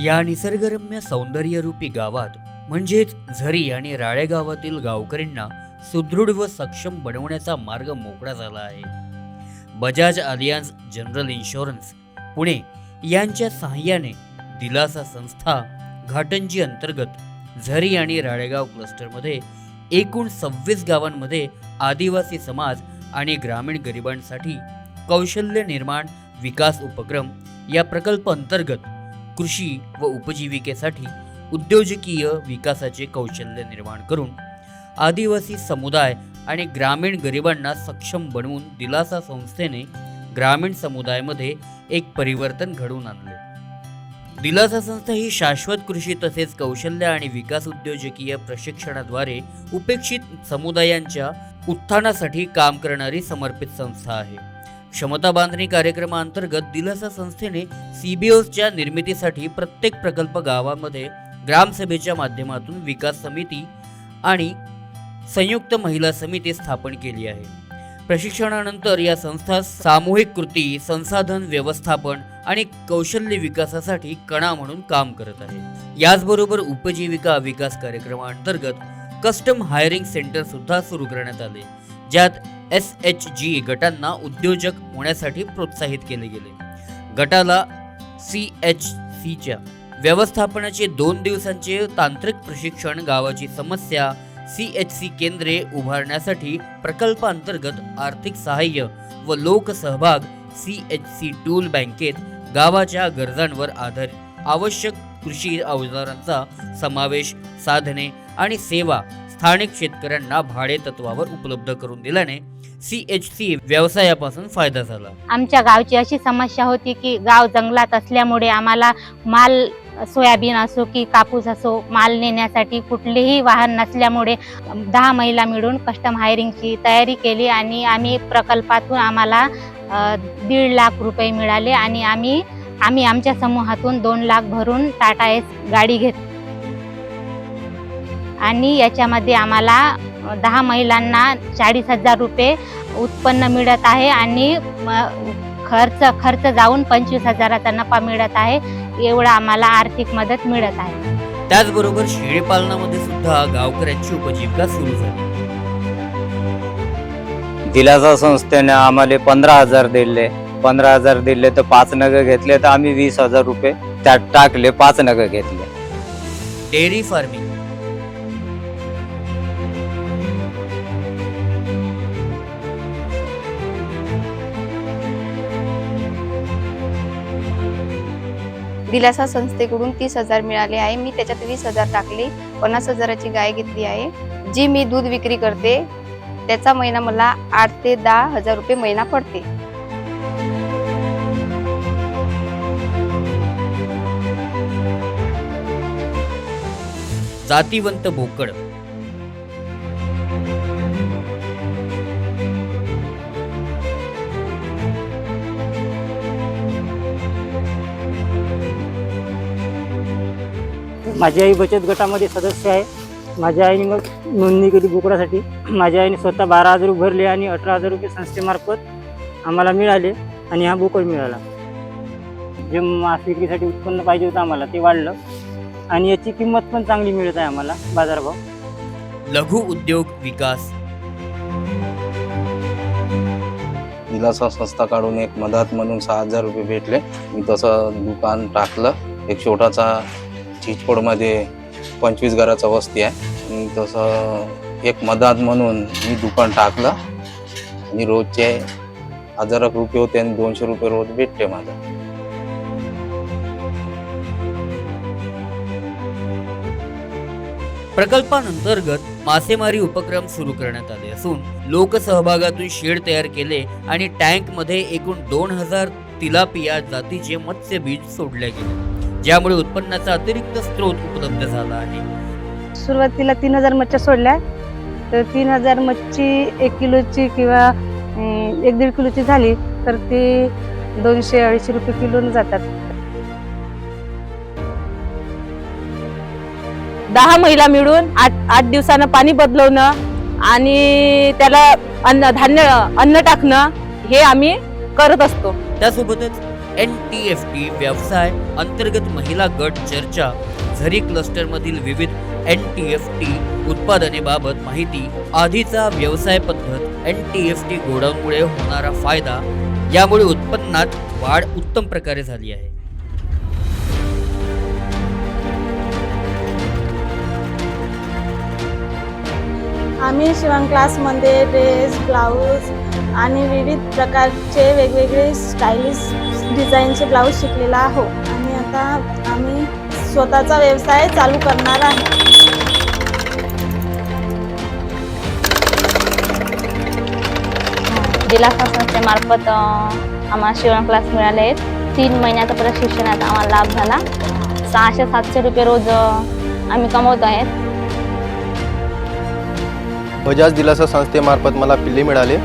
या निसर्गरम्य सौंदर्यरूपी गावात म्हणजेच झरी आणि राळे गावातील गावकऱ्यांना सुदृढ व सक्षम बनवण्याचा मार्ग मोकळा झाला आहे. बजाज अलियान्स जनरल इन्शुरन्स पुणे यांच्या सहाय्याने दिलासा संस्था घाटंजी अंतर्गत झरी आणि राळेगाव क्लस्टरमध्ये एकूण 26 गावांमध्ये आदिवासी समाज आणि ग्रामीण गरिबांसाठी कौशल्य निर्माण विकास उपक्रम या प्रकल्प अंतर्गत कृषी व उपजीविकेसाठी उद्योजकीय विकासाचे कौशल्य निर्माण करून आदिवासी समुदाय आणि ग्रामीण गरिबांना सक्षम बनवून दिलासा संस्थेने ग्रामीण समुदायामध्ये एक परिवर्तन घडवून आणले. दिलासा संस्था ही शाश्वत कृषी तसेच कौशल्य आणि विकास उद्योजकीय प्रशिक्षणाद्वारे उपेक्षित समुदायांच्या उत्थानासाठी काम करणारी समर्पित संस्था आहे. क्षमता बांधणी कार्यक्रमाअंतर्गत दिलासा संस्थेने CBOsच्या निर्मितीसाठी प्रत्येक प्रकल्प गावामध्ये ग्रामसभेच्या माध्यमातून विकास समिती आणि संयुक्त महिला समिती स्थापन केली आहे. प्रशिक्षणानंतर या संस्था सामूहिक कृती, संसाधन व्यवस्थापन आणि कौशल्य विकासासाठी कणा म्हणून काम करत आहे. याचबरोबर उपजीविका विकास कार्यक्रमाअंतर्गत कस्टम हायरिंग सेंटर सुद्धा सुरू करण्यात आले, ज्यात SHG गटांना उद्योजक होण्यासाठी प्रोत्साहित केले गेले. गटाला CHCच्या व्यवस्थापनाचे 2 दिवसांचे तांत्रिक प्रशिक्षण, गावाची समस्या, CHC केंद्रे उभारण्यासाठी प्रकल्पांतर्गत आर्थिक सहाय्य व लोकसहभाग, CHC टूल बँकेत गावाच्या गरजांवर आधारित आवश्यक कृषी अवजारांचा समावेश, साधने आणि सेवा स्थानिक शेतकऱ्यांना भाडे तत्वावर उपलब्ध करून दिल्याने CHC व्यवसायापासून फायदा झाला. आमच्या गावची अशी समस्या होती की गाव जंगलात असल्यामुळे आम्हाला माल, सोयाबीन असो की कापूस असो, माल नेण्यासाठी कुठलेही वाहन नसल्यामुळे 10 महिला मिळून कस्टम हायरिंगची तयारी केली आणि आम्ही प्रकल्पातून आम्हाला 1.5 लाख रुपये मिळाले आणि आम्ही आमच्या समूहातून 2 लाख भरून टाटा एस गाडी घेतली आणि याच्यामध्ये आम्हाला 10 महिलांना 40,000 रुपये उत्पन्न मिळत आहे आणि खर्च जाऊन 25,000चा नफा मिळत आहे. एवढा आम्हाला आर्थिक मदत मिळत आहे. त्याचबरोबर शेळीपालनामध्ये सुद्धा गावकऱ्यांची उपजीविका सुरू झाली. दिलासा संस्थेने आम्हाला 15,000 दिले. 15,000 दिले तर 5 नग घेतले, तर आम्ही 20,000 रुपये त्यात टाकले, 5 नग घेतले. डेअरी फार्मिंग, दिलासा संस्थेकडून 30,000 मिळाले आहे. मी त्याच्यात 20,000 टाकले. 50,000ची गाय घेतली आहे, जी मी दूध विक्री करते. त्याचा महिना मला 8 ते 10,000 रुपये महिना पडते. जातीवंत बोकड, माझी आई बचत गटामध्ये सदस्य आहे. माझ्या आईने मग नोंदणी केली बोकडासाठी. माझ्या आईने स्वतः 12,000 रुपये भरले आणि 18,000 रुपये संस्थेमार्फत आम्हाला मिळाले आणि हा बोकड मिळाला. जे मास विक्रीसाठी उत्पन्न पाहिजे होतं आम्हाला ते वाढलं आणि याची किंमत पण चांगली मिळत आहे आम्हाला, बाजारभाव. लघु उद्योग विकास, दिलासा संस्थाकडून एक मदत म्हणून 6,000 रुपये भेटले. मी तसं दुकान टाकलं. एक छोटासा चिचपोडमध्ये 25 घराचा वस्ती आहे. आणि तसं एक मदत म्हणून मी दुकान टाकलं आणि रोजचे 1,000 रुपये होते आणि 200 रुपये रोज भेटले माझा. प्रकल्पांतर्गत मासेमारी उपक्रम सुरू करण्यात आले असून लोकसहभागातून शेड तयार केले आणि टँक मध्ये एकूण 2,000 तिलापिया जातीचे मत्स्य बीज सोडले गेले, ज्यामुळे उत्पन्नाचा अतिरिक्त स्रोत उपलब्ध झाला आहे. सुरुवातीला 3,000 मच्छ्या सोडल्या, तर 3,000 मच्छी 1 किलोची किंवा 1-1.5 किलोची झाली तर ते 200-250 रुपये किलोने जातात. 10 महिला मिळून 8 दिवसानं पाणी बदलवणं आणि त्याला अन्न टाकणं हे आम्ही करत असतो. त्यासोबतच NTFT व्यवसाय अंतर्गत महिला गट चर्चा, झरी क्लस्टरमधील विविध NTFT उत्पादनेबाबत माहिती, आधीचा व्यवसाय पद्धत, NTFT गोडाऊनमुळे होणारा फायदा, यामुळे उत्पन्नात वाढ उत्तम प्रकारे झाली आहे. आम्ही शिवण क्लासमध्ये ड्रेस, ब्लाऊज आणि विविध प्रकारचे वेगवेगळे स्टायलिश डिझाईनचे ब्लाऊज शिकलेला आहोत आणि आता आम्ही स्वतःचा व्यवसाय चालू करणार आहे. दिलासा संस्थेमार्फत आम्हाला शिवण क्लास मिळाले आहेत. 3 महिन्याचा प्रशिक्षणात आम्हाला लाभ झाला. 600-700 रुपये रोज आम्ही कमवत आहेत. बजाज दिलासा संस्थेमार्फत मला पिल्ले मिळाले.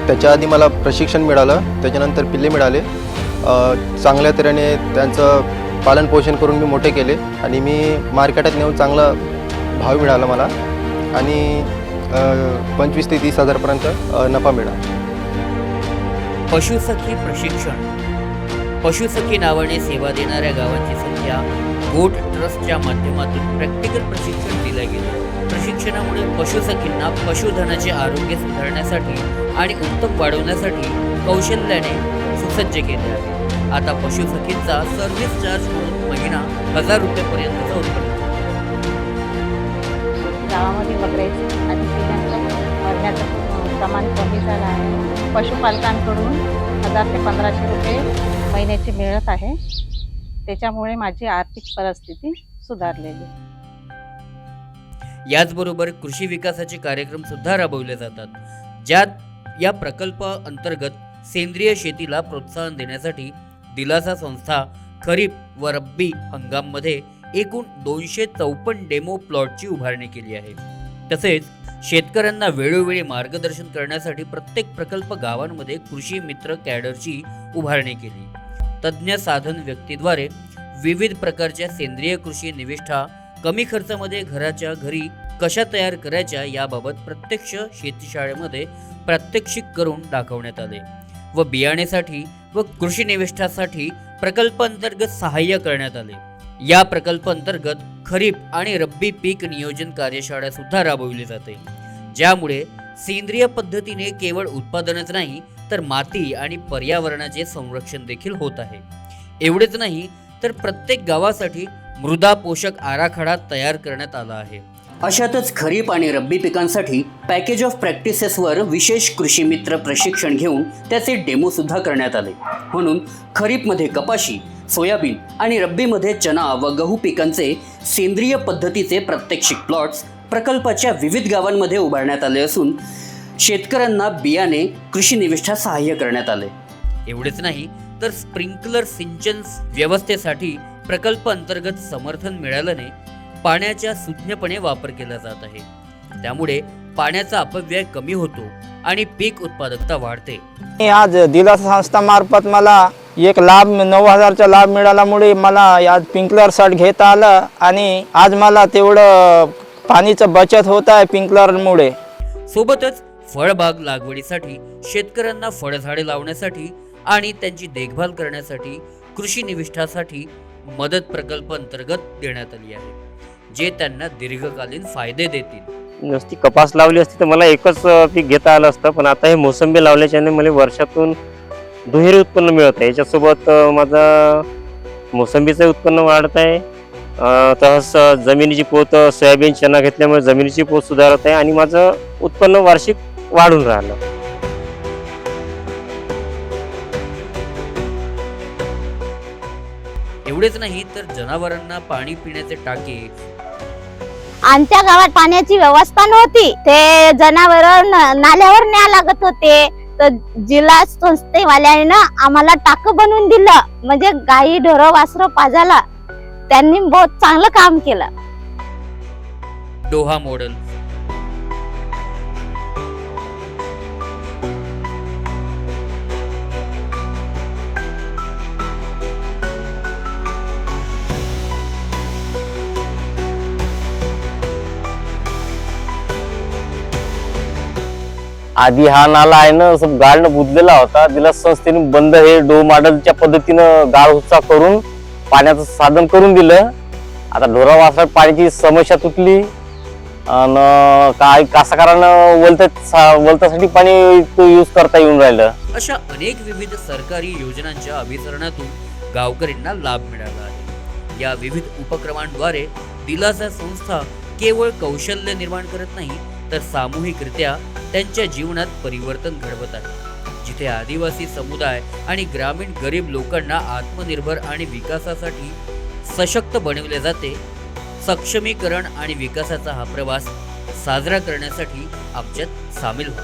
त्याच्या आधी मला प्रशिक्षण मिळालं, त्याच्यानंतर पिल्ले मिळाले. चांगल्या तऱ्हेने त्यांचं पालनपोषण करून मी मोठे केले आणि मी मार्केटात नेऊन चांगला भाव मिळाला मला आणि 25 ते 30 हजारपर्यंत नफा मिळाला. पशुसखी प्रशिक्षण. पशुसखी नावाने सेवा देणाऱ्या गावांची संख्या गोट ट्रस्टच्या माध्यमातून प्रॅक्टिकल प्रशिक्षण दिलं गेलं. प्रशिक्षणामुळे पशुसखींना पशुधनाचे आरोग्य सुधारण्यासाठी आणि उत्तम वाढवण्यासाठी कौशल्याने सुसज्ज केले आहे. आता पशुसखींचा सर्व्हिस चार्ज म्हणून महिना 1000 रुपयेपर्यंतचा उत्पन्न. गावामध्ये बकऱ्याची आणि पिल्लांचं मरण्याचं प्रमाण कमी झालं आहे. पशुपालकांकडून 1000 ते 1500 रुपये महिन्याची मिळत आहे. त्याच्यामुळे माझी आर्थिक परिस्थिती सुधारलेली. याचबरोबर कृषी विकासाचे कार्यक्रम सुद्धा राबवले जातात, ज्यात या प्रकल्प अंतर्गत सेंद्रिय शेतीला प्रोत्साहन देण्यासाठी दिलासा संस्था खरीप व रब्बी हंगाममध्ये एकूण 254 डेमो प्लॉटची उभारणी केली आहे. तसेच शेतकऱ्यांना वेळोवेळी मार्गदर्शन करण्यासाठी प्रत्येक प्रकल्प गावांमध्ये कृषी मित्र कॅडरची उभारणी केली. तज्ज्ञ साधन व्यक्तीद्वारे विविध प्रकारच्या सेंद्रिय कृषी निविष्ठा कमी खर्चामध्ये घराच्या घरी कशा तयार करायच्या याबाबत प्रत्यक्ष शेतीशाळेमध्ये प्रात्यक्षिक करून दाखवण्यात आले व बियाणेसाठी व कृषी निविष्ठासाठी प्रकल्प अंतर्गत सहाय्य करण्यात आले. या प्रकल्प अंतर्गत खरीप आणि रब्बी पीक नियोजन कार्यशाळा सुद्धा राबवली जाते, ज्यामुळे सेंद्रिय पद्धतीने केवळ उत्पादनच नाही तर माती आणि पर्यावरणाचे संरक्षण देखील होत आहे. एवढेच नाही तर प्रत्येक गावासाठी मृदा पोषक आराखडा तयार करण्यात आला आहे. अशातच खरीप आणि रब्बी पिकांसाठी पॅकेज ऑफ प्रॅक्टिसेसवर विशेष कृषी मित्र प्रशिक्षण घेऊन त्याचे डेमो सुद्धा करण्यात आले. म्हणून खरीपमध्ये कपाशी, सोयाबीन आणि रब्बीमध्ये चना व गहू पिकांचे सेंद्रिय पद्धतीचे प्रात्यक्षिक प्लॉट्स प्रकल्पाच्या विविध गावांमध्ये उभारण्यात आले असून शेतकऱ्यांना बियाणे, कृषी निविष्ठा सहाय्य करण्यात आले. एवढेच नाही तर स्प्रिंकलर सिंचन व्यवस्थेसाठी प्रकल्प अंतर्गत समर्थन मिळाल्याने पाण्याचा सुज्ञपणे वापर केला जात आहे. त्यामुळे पाण्याचा अपव्यय कमी होतो आणि पीक उत्पादकता वाढते. आज दिलासा संस्थामार्फत मला एक लाभ 9000चा लाभ मिळाल्यामुळे मला आज स्प्रिंकलर सेट घेता आलं आणि आज मला तेवढं पाणीचं बचत होत आहे स्प्रिंकलरमुळे. सोबतच फळबाग लागवडीसाठी शेतकऱ्यांना फळझाडे लावण्यासाठी आणि त्यांची देखभाल करण्यासाठी कृषी निविष्ठासाठी मदत प्रकल्प अंतर्गत देण्यात आली आहे, जे त्यांना दीर्घकालीन फायदे देतील. नुसती कपास लावली असती तर मला एकच पीक घेता आलं असतं, पण आता हे मोसंबी लावल्याच्याने मला वर्षातून दुहेरी उत्पन्न मिळत आहे. याच्यासोबत माझा मोसंबीचं उत्पन्न वाढत आहे. तसंच जमिनीची पोत सोयाबीन चना घेतल्यामुळे जमिनीची पोत सुधारत आहे आणि माझं उत्पन्न वार्षिक वाढून राहिलं. एवढेच नाही तर जनावरांना पाणी पिण्याचे टाके. आमच्या गावात पाण्याची व्यवस्था नव्हती. ते जनावर नाल्यावर न्या लागत होते, तर जिल्हा संस्थेवाल्याने आम्हाला टाकं बनवून दिलं. म्हणजे गाई ढोरं वासरं पाजायला त्यांनी बहुत चांगलं काम केलं. Doha model. आधी हा नाला आहे ना गाळनं बुजलेला होता, दिलास संस्थेने बंद हे डो मॉडेलच्या पद्धतीनं गाळ उपसा करून पाण्याचं साधन करून दिलं. आता ढोरा वासरात पाण्याची समस्या तुटली आणि काय कास्तकारांना वलतासाठी पाणी यूज करता येऊन राहिलं. अशा अनेक विविध सरकारी योजनांच्या अभिसरणातून गावकऱ्यांना लाभ मिळाला आहे. या विविध उपक्रमांद्वारे दिलासा संस्था केवळ कौशल्य निर्माण करत नाही तर सामूहिकरित्या त्यांच्या जीवनात परिवर्तन घडवत आहे. जिथे आदिवासी समुदाय आणि ग्रामीण गरीब लोकांना आत्मनिर्भर आणि विकासासाठी सशक्त बनवले जाते, सक्षमीकरण आणि विकासाचा हा प्रवास साजरा करण्यासाठी आमच्यात सामील व्हा.